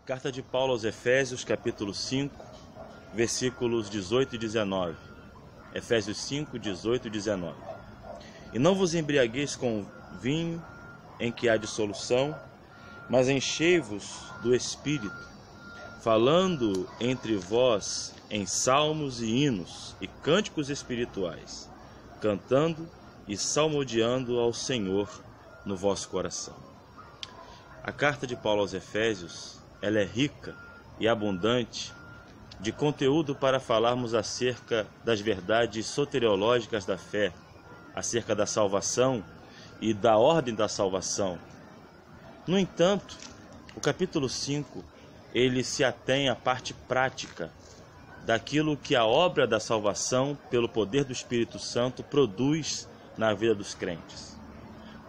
Carta de Paulo aos Efésios, capítulo 5, versículos 18 e 19. Efésios 5, 18 e 19. E não vos embriagueis com vinho em que há dissolução, mas enchei-vos do Espírito, falando entre vós em salmos e hinos e cânticos espirituais, cantando e salmodiando ao Senhor no vosso coração. A carta de Paulo aos Efésios, ela é rica e abundante de conteúdo para falarmos acerca das verdades soteriológicas da fé, acerca da salvação e da ordem da salvação. No entanto, o capítulo 5, ele se atém à parte prática daquilo que a obra da salvação, pelo poder do Espírito Santo, produz na vida dos crentes.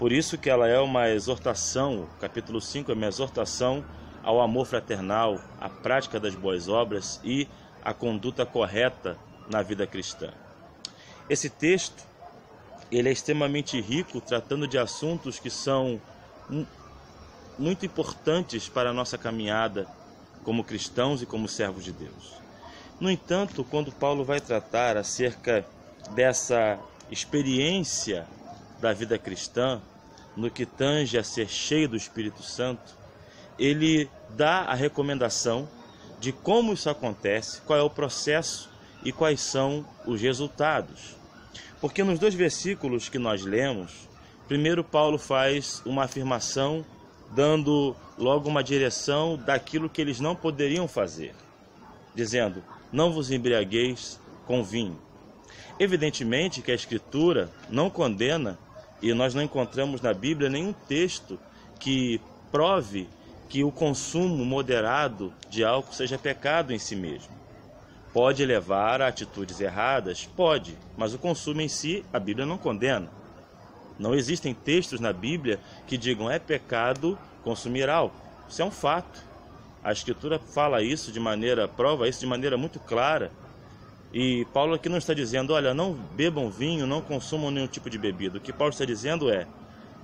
Por isso que ela é uma exortação, o capítulo 5 é uma exortação ao amor fraternal, à prática das boas obras e à conduta correta na vida cristã. Esse texto, ele é extremamente rico, tratando de assuntos que são muito importantes para a nossa caminhada como cristãos e como servos de Deus. No entanto, quando Paulo vai tratar acerca dessa experiência da vida cristã, no que tange a ser cheio do Espírito Santo, ele dá a recomendação de como isso acontece, qual é o processo e quais são os resultados. Porque nos dois versículos que nós lemos, primeiro Paulo faz uma afirmação, dando logo uma direção daquilo que eles não poderiam fazer, dizendo: não vos embriagueis com vinho. Evidentemente que a Escritura não condena, e nós não encontramos na Bíblia nenhum texto que prove que o consumo moderado de álcool seja pecado em si mesmo. Pode levar a atitudes erradas? Pode, mas o consumo em si, a Bíblia não condena. Não existem textos na Bíblia que digam é pecado consumir álcool. Isso é um fato. A Escritura fala isso prova isso de maneira muito clara. E Paulo aqui não está dizendo, olha, não bebam vinho, não consumam nenhum tipo de bebida. O que Paulo está dizendo é,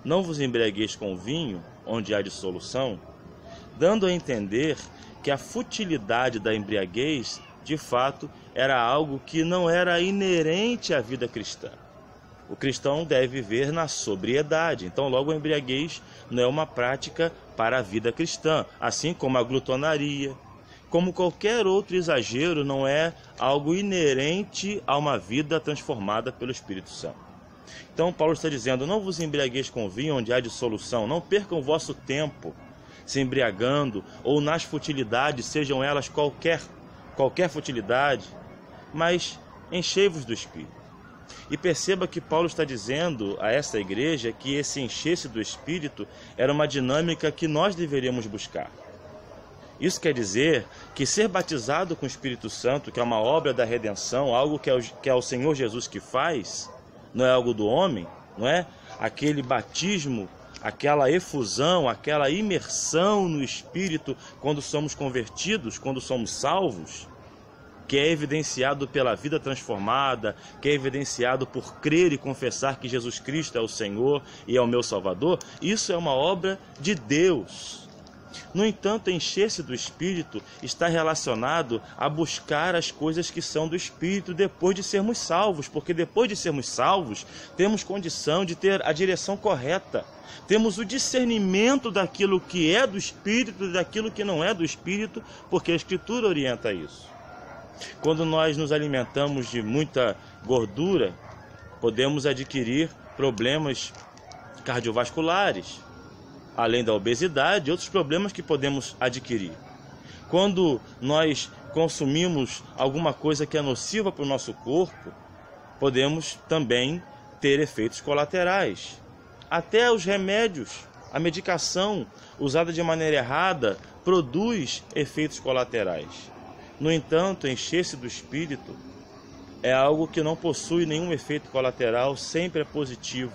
não vos embriagueis com vinho, onde há dissolução, dando a entender que a futilidade da embriaguez, de fato, era algo que não era inerente à vida cristã. O cristão deve viver na sobriedade, então logo a embriaguez não é uma prática para a vida cristã, assim como a glutonaria, como qualquer outro exagero, não é algo inerente a uma vida transformada pelo Espírito Santo. Então Paulo está dizendo, não vos embriagueis com vinho onde há dissolução, não percam o vosso tempo se embriagando ou nas futilidades, sejam elas qualquer futilidade, mas enchei-vos do Espírito. E perceba que Paulo está dizendo a essa igreja que esse encher-se do Espírito era uma dinâmica que nós deveríamos buscar. Isso quer dizer que ser batizado com o Espírito Santo, que é uma obra da redenção, algo que é o Senhor Jesus que faz, não é algo do homem, não é? Aquele batismo, aquela efusão, aquela imersão no Espírito quando somos convertidos, quando somos salvos, que é evidenciado pela vida transformada, que é evidenciado por crer e confessar que Jesus Cristo é o Senhor e é o meu Salvador, isso é uma obra de Deus. No entanto, encher-se do Espírito está relacionado a buscar as coisas que são do Espírito depois de sermos salvos, porque depois de sermos salvos, temos condição de ter a direção correta. Temos o discernimento daquilo que é do Espírito e daquilo que não é do Espírito, porque a Escritura orienta isso. Quando nós nos alimentamos de muita gordura, podemos adquirir problemas cardiovasculares, além da obesidade e outros problemas que podemos adquirir. Quando nós consumimos alguma coisa que é nociva para o nosso corpo, podemos também ter efeitos colaterais. Até os remédios, a medicação usada de maneira errada produz efeitos colaterais. No entanto, encher-se do Espírito é algo que não possui nenhum efeito colateral, sempre é positivo.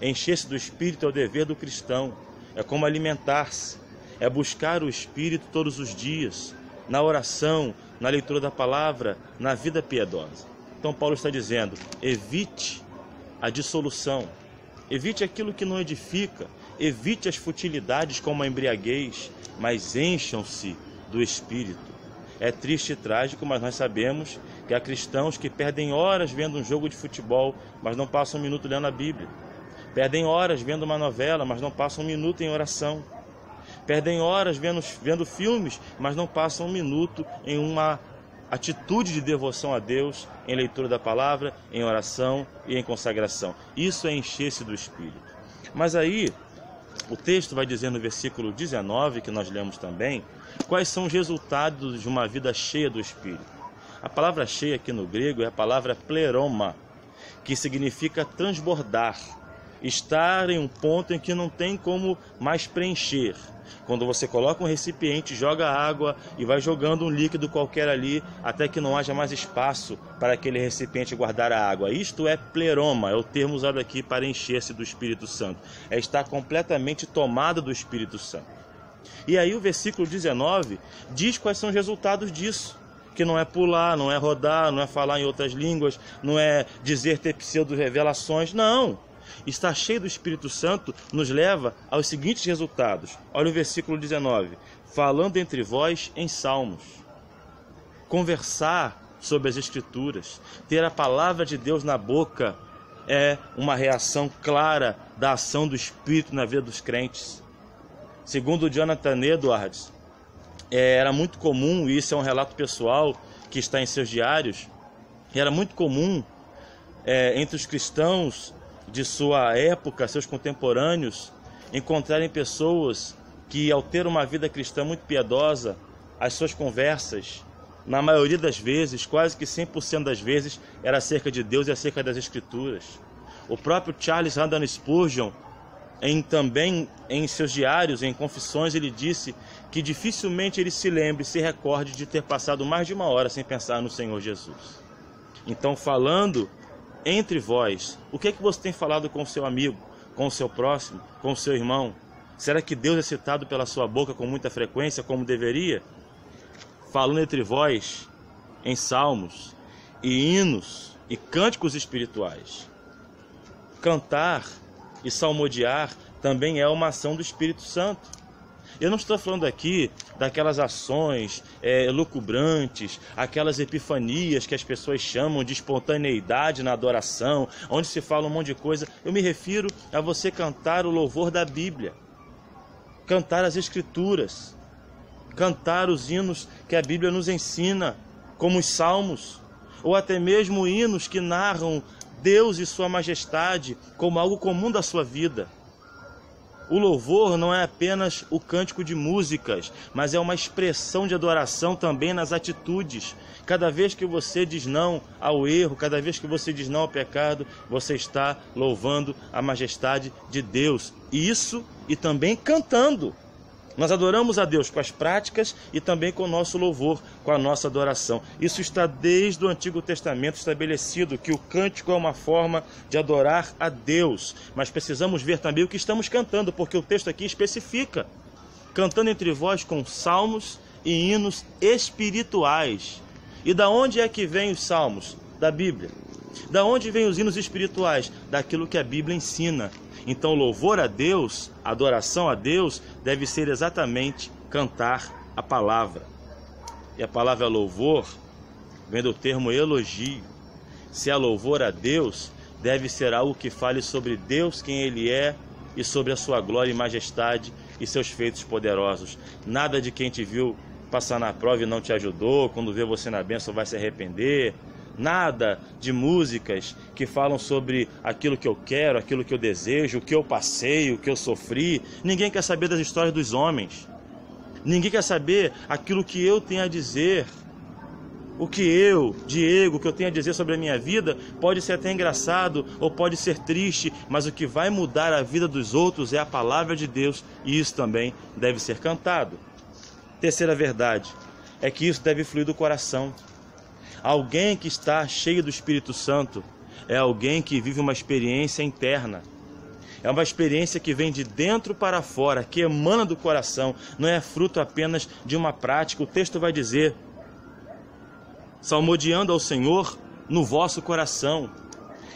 Encher-se do Espírito é o dever do cristão, é como alimentar-se, é buscar o Espírito todos os dias, na oração, na leitura da palavra, na vida piedosa. Então Paulo está dizendo, evite a dissolução, evite aquilo que não edifica, evite as futilidades como a embriaguez, mas encham-se do Espírito. É triste e trágico, mas nós sabemos que há cristãos que perdem horas vendo um jogo de futebol, mas não passam um minuto lendo a Bíblia. Perdem horas vendo uma novela, mas não passam um minuto em oração. Perdem horas vendo filmes, mas não passam um minuto em uma atitude de devoção a Deus, em leitura da palavra, em oração e em consagração. Isso é encher-se do Espírito. Mas aí, o texto vai dizer no versículo 19, que nós lemos também, quais são os resultados de uma vida cheia do Espírito. A palavra cheia aqui no grego é a palavra pleroma, que significa transbordar, estar em um ponto em que não tem como mais preencher. Quando você coloca um recipiente, joga água e vai jogando um líquido qualquer ali, até que não haja mais espaço para aquele recipiente guardar a água. Isto é pleroma, é o termo usado aqui para encher-se do Espírito Santo. É estar completamente tomado do Espírito Santo. E aí o versículo 19 diz quais são os resultados disso. Que não é pular, não é rodar, não é falar em outras línguas, não é dizer ter pseudo-revelações, não. Estar cheio do Espírito Santo nos leva aos seguintes resultados. Olha o versículo 19. Falando entre vós em salmos. Conversar sobre as Escrituras. Ter a palavra de Deus na boca é uma reação clara da ação do Espírito na vida dos crentes. Segundo Jonathan Edwards, era muito comum, e isso é um relato pessoal que está em seus diários, era muito comum entre os cristãos de sua época, seus contemporâneos, encontrarem pessoas que, ao ter uma vida cristã muito piedosa, as suas conversas, na maioria das vezes, quase que 100% das vezes, era acerca de Deus e acerca das Escrituras. O próprio Charles Haddon Spurgeon, também em seus diários, em confissões, ele disse que dificilmente ele se lembre, se recorde de ter passado mais de uma hora sem pensar no Senhor Jesus. Então, falando entre vós, o que é que você tem falado com o seu amigo, com o seu próximo, com o seu irmão? Será que Deus é citado pela sua boca com muita frequência, como deveria? Falando entre vós em salmos e hinos e cânticos espirituais. Cantar e salmodiar também é uma ação do Espírito Santo. Eu não estou falando aqui daquelas ações lucubrantes, aquelas epifanias que as pessoas chamam de espontaneidade na adoração, onde se fala um monte de coisa. Eu me refiro a você cantar o louvor da Bíblia, cantar as Escrituras, cantar os hinos que a Bíblia nos ensina, como os salmos, ou até mesmo hinos que narram Deus e sua majestade como algo comum da sua vida. O louvor não é apenas o cântico de músicas, mas é uma expressão de adoração também nas atitudes. Cada vez que você diz não ao erro, cada vez que você diz não ao pecado, você está louvando a majestade de Deus. Isso e também cantando. Nós adoramos a Deus com as práticas e também com o nosso louvor, com a nossa adoração. Isso está desde o Antigo Testamento estabelecido, que o cântico é uma forma de adorar a Deus. Mas precisamos ver também o que estamos cantando, porque o texto aqui especifica. Cantando entre vós com salmos e hinos espirituais. E da onde é que vêm os salmos? Da Bíblia. Da onde vêm os hinos espirituais? Daquilo que a Bíblia ensina. Então, louvor a Deus, adoração a Deus, deve ser exatamente cantar a palavra. E a palavra louvor vem do termo elogio. Se é louvor a Deus, deve ser algo que fale sobre Deus, quem Ele é, e sobre a sua glória e majestade e seus feitos poderosos. Nada de quem te viu passar na prova e não te ajudou, quando vê você na bênção vai se arrepender. Nada de músicas que falam sobre aquilo que eu quero, aquilo que eu desejo, o que eu passei, o que eu sofri. Ninguém quer saber das histórias dos homens. Ninguém quer saber aquilo que eu tenho a dizer. O que eu, Diego, que eu tenho a dizer sobre a minha vida pode ser até engraçado ou pode ser triste, mas o que vai mudar a vida dos outros é a palavra de Deus, e isso também deve ser cantado. Terceira verdade é que isso deve fluir do coração. Alguém que está cheio do Espírito Santo é alguém que vive uma experiência interna. É uma experiência que vem de dentro para fora, que emana do coração, não é fruto apenas de uma prática. O texto vai dizer, salmodiando ao Senhor no vosso coração.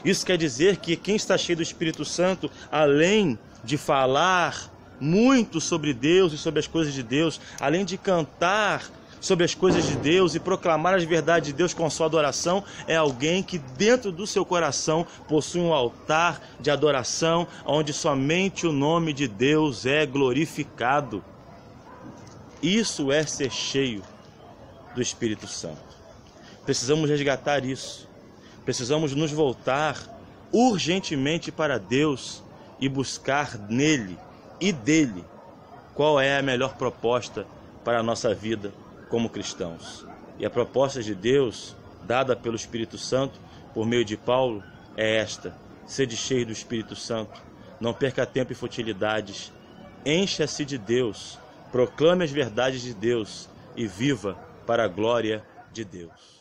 Isso quer dizer que quem está cheio do Espírito Santo, além de falar muito sobre Deus e sobre as coisas de Deus, além de cantar sobre as coisas de Deus e proclamar as verdades de Deus com sua adoração, é alguém que dentro do seu coração possui um altar de adoração, onde somente o nome de Deus é glorificado. Isso é ser cheio do Espírito Santo. Precisamos resgatar isso. Precisamos nos voltar urgentemente para Deus e buscar nele e dele qual é a melhor proposta para a nossa vida como cristãos. E a proposta de Deus, dada pelo Espírito Santo, por meio de Paulo, é esta: sede cheio do Espírito Santo, não perca tempo em futilidades, encha-se de Deus, proclame as verdades de Deus e viva para a glória de Deus.